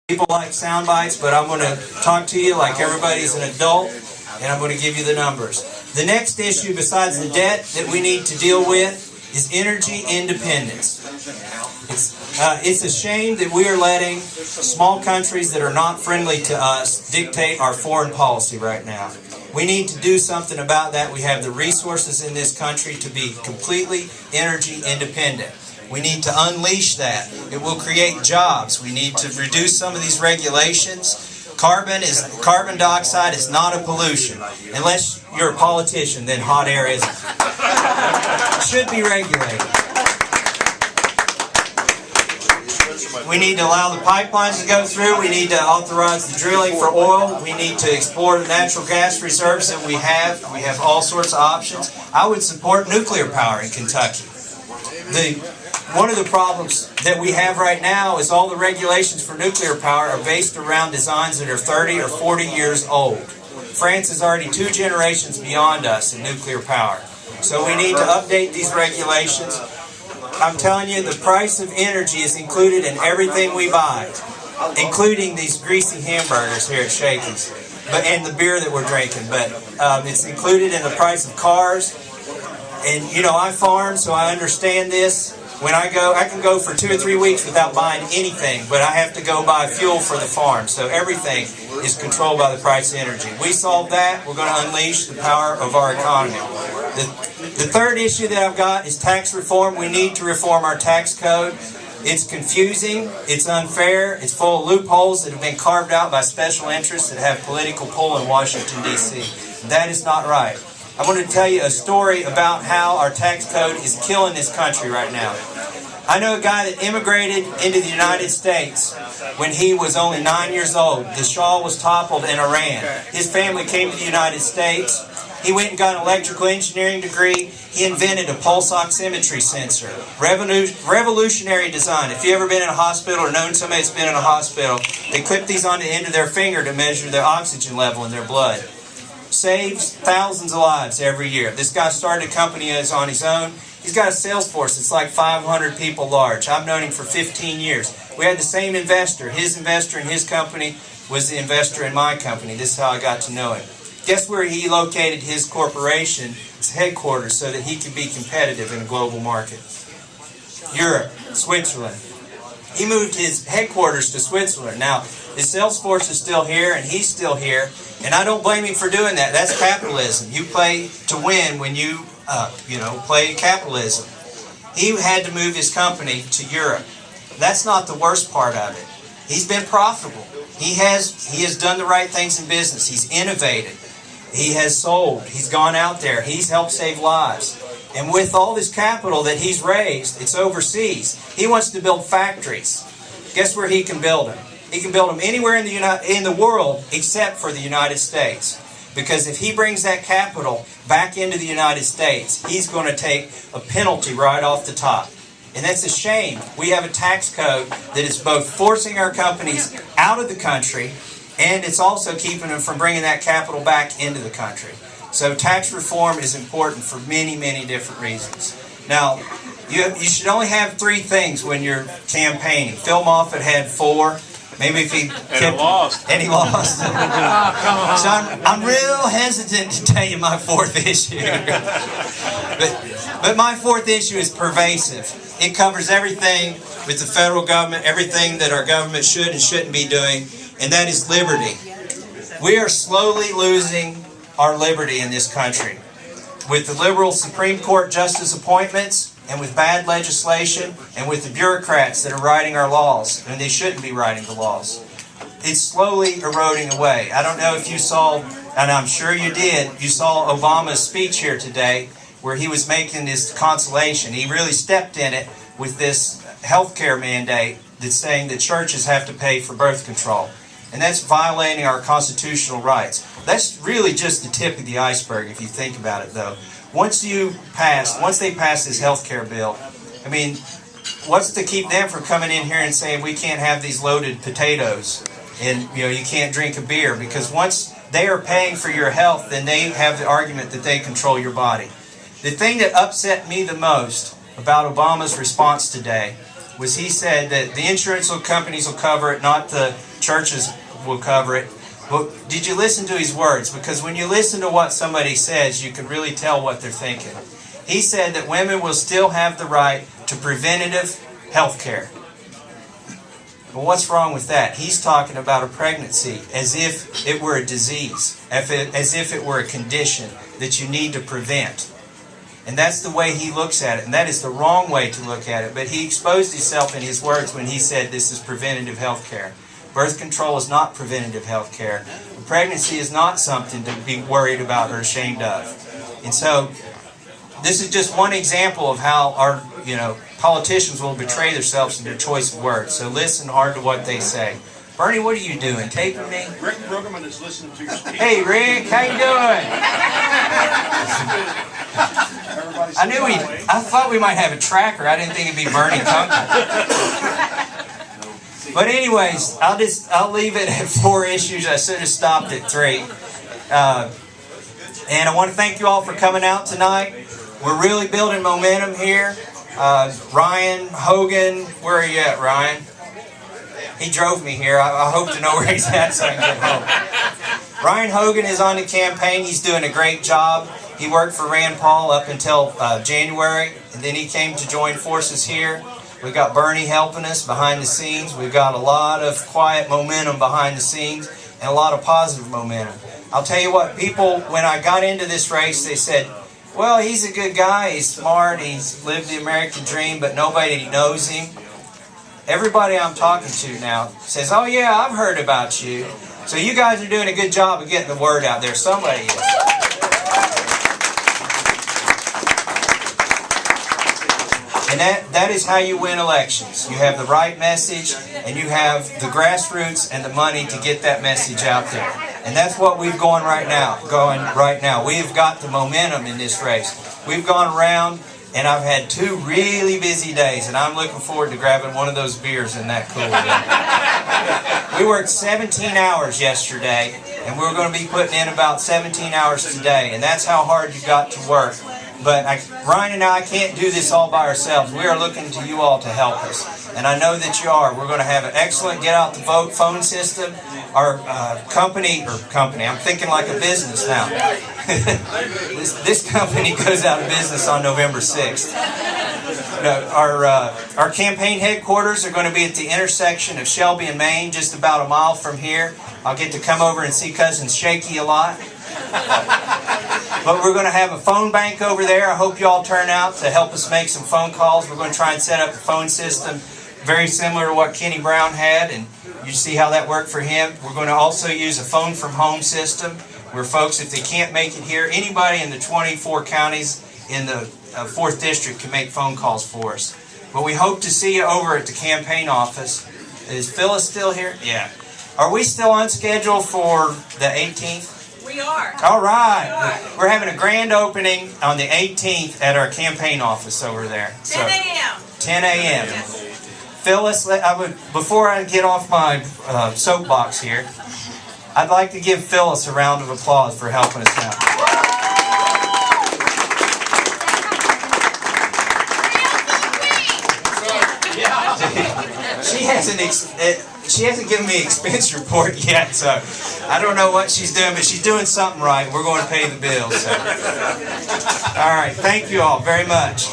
People like sound bites, but I'm going to talk to you like everybody's an adult, and I'm going to give you the numbers. The next issue besides the debt that we need to deal with is energy independence. It's a shame that we are letting small countries that are not friendly to us dictate our foreign policy right now. We need to do something about that. We have the resources in this country to be completely energy independent. We need to unleash that. It will create jobs. We need to reduce some of these regulations. Carbon dioxide is not a pollution. Unless you're a politician, then hot air is. Should be regulated. We need to allow the pipelines to go through. We need to authorize the drilling for oil. We need to explore the natural gas reserves that we have. We have all sorts of options. I would support nuclear power in Kentucky. One of the problems that we have right now is all the regulations for nuclear power are based around designs that are 30 or 40 years old. France is already 2 generations beyond us in nuclear power. So we need to update these regulations. I'm telling you, the price of energy is included in everything we buy, including these greasy hamburgers here at Shakey's, and the beer that we're drinking. But it's included in the price of cars. And, you know, I farm, so I understand this. When I can go for 2 or 3 weeks without buying anything, but I have to go buy fuel for the farm. So everything is controlled by the price of energy. We solve that, we're going to unleash the power of our economy. The third issue that I've got is tax reform. We need to reform our tax code. It's confusing, it's unfair, it's full of loopholes that have been carved out by special interests that have political pull in Washington, D.C. That is not right. I want to tell you a story about how our tax code is killing this country right now. I know a guy that immigrated into the United States when he was only 9 years old. The Shah was toppled in Iran. His family came to the United States. He went and got an electrical engineering degree. He invented a pulse oximetry sensor. Revolutionary design. If you've ever been in a hospital or known somebody that's been in a hospital, they clip these on the end of their finger to measure their oxygen level in their blood. Saves thousands of lives every year. This guy started a company on his own. He's got a sales force that's like 500 people large. I've known him for 15 years. We had the same investor. His investor in his company was the investor in my company. This is how I got to know him. Guess where he located his corporation, his headquarters, so that he could be competitive in a global market? Europe, Switzerland. He moved his headquarters to Switzerland. Now, his sales force is still here, and he's still here. And I don't blame him for doing that. That's capitalism. You play to win when you, play capitalism. He had to move his company to Europe. That's not the worst part of it. He's been profitable. He has done the right things in business. He's innovated. He has sold. He's gone out there. He's helped save lives. And with all this capital that he's raised, it's overseas. He wants to build factories. Guess where he can build them? He can build them anywhere in the world except for the United States. Because if he brings that capital back into the United States, he's going to take a penalty right off the top. And that's a shame. We have a tax code that is both forcing our companies out of the country, and it's also keeping them from bringing that capital back into the country. So tax reform is important for many, many different reasons. Now, you should only have 3 things when you're campaigning. Phil Moffitt had 4. Maybe if he lost. And he lost. So I'm real hesitant to tell you my 4th issue. but my 4th issue is pervasive. It covers everything with the federal government, everything that our government should and shouldn't be doing, and that is liberty. We are slowly losing our liberty in this country. With the liberal Supreme Court justice appointments, and with bad legislation, and with the bureaucrats that are writing our laws, and they shouldn't be writing the laws. It's slowly eroding away. I don't know if you saw, and I'm sure you did, you saw Obama's speech here today where he was making this consolation. He really stepped in it with this healthcare mandate that's saying that churches have to pay for birth control. And that's violating our constitutional rights. That's really just the tip of the iceberg if you think about it, though. Once they pass this health care bill, I mean, what's to keep them from coming in here and saying we can't have these loaded potatoes and you can't drink a beer? Because once they are paying for your health, then they have the argument that they control your body. The thing that upset me the most about Obama's response today was he said that the insurance companies will cover it, not the churches will cover it. But did you listen to his words? Because when you listen to what somebody says, you can really tell what they're thinking. He said that women will still have the right to preventative health care. Well, what's wrong with that? He's talking about a pregnancy as if it were a disease, as if it were a condition that you need to prevent. And that's the way he looks at it, and that is the wrong way to look at it. But he exposed himself in his words when he said this is preventative health care. Birth control is not preventative health care. Pregnancy is not something to be worried about or ashamed of. And so, this is just one example of how our, politicians will betray themselves in their choice of words. So listen hard to what they say. Bernie, what are you doing? Taping me? Rick Brueggemann is listening to your speech. Hey, Rick, how you doing? I thought we might have a tracker. I didn't think it'd be Bernie Kunkel. But anyways, I'll leave it at 4 issues. I should have stopped at 3. And I want to thank you all for coming out tonight. We're really building momentum here. Ryan Hogan, where are you at, Ryan? He drove me here. I hope to know where he's at so I can get home. Ryan Hogan is on the campaign. He's doing a great job. He worked for Rand Paul up until January, and then he came to join forces here. We've got Bernie helping us behind the scenes. We've got a lot of quiet momentum behind the scenes and a lot of positive momentum. I'll tell you what, people, when I got into this race, they said, well, he's a good guy, he's smart, he's lived the American dream, but nobody knows him. Everybody I'm talking to now says, oh yeah, I've heard about you. So you guys are doing a good job of getting the word out there. Somebody is. And that is how you win elections. You have the right message, and you have the grassroots and the money to get that message out there. And that's what we've going right now. We've got the momentum in this race. We've gone around, and I've had 2 really busy days, and I'm looking forward to grabbing one of those beers in that cooler day. We worked 17 hours yesterday, and we're going to be putting in about 17 hours today, and that's how hard you got to work. But Ryan and I can't do this all by ourselves. We are looking to you all to help us. And I know that you are. We're going to have an excellent get out the vote phone system. Our company, I'm thinking like a business now. this company goes out of business on November 6th. Our campaign headquarters are going to be at the intersection of Shelby and Main, just about a mile from here. I'll get to come over and see Cousin Shaky a lot. But we're going to have a phone bank over there. I hope you all turn out to help us make some phone calls. We're going to try and set up a phone system very similar to what Kenny Brown had, and you see how that worked for him. We're going to also use a phone from home system where folks, if they can't make it here, anybody in the 24 counties in the 4th District can make phone calls for us. But we hope to see you over at the campaign office. Is Phyllis still here? Yeah. Are we still on schedule for the 18th? We are. All right. We're having a grand opening on the 18th at our campaign office over there. 10 a.m. 10 a.m. Yes. Phyllis, before I get off my soapbox here, I'd like to give Phyllis a round of applause for helping us out. She hasn't given me an expense report yet, so I don't know what she's doing, but she's doing something right. We're going to pay the bills. So. All right, thank you all very much.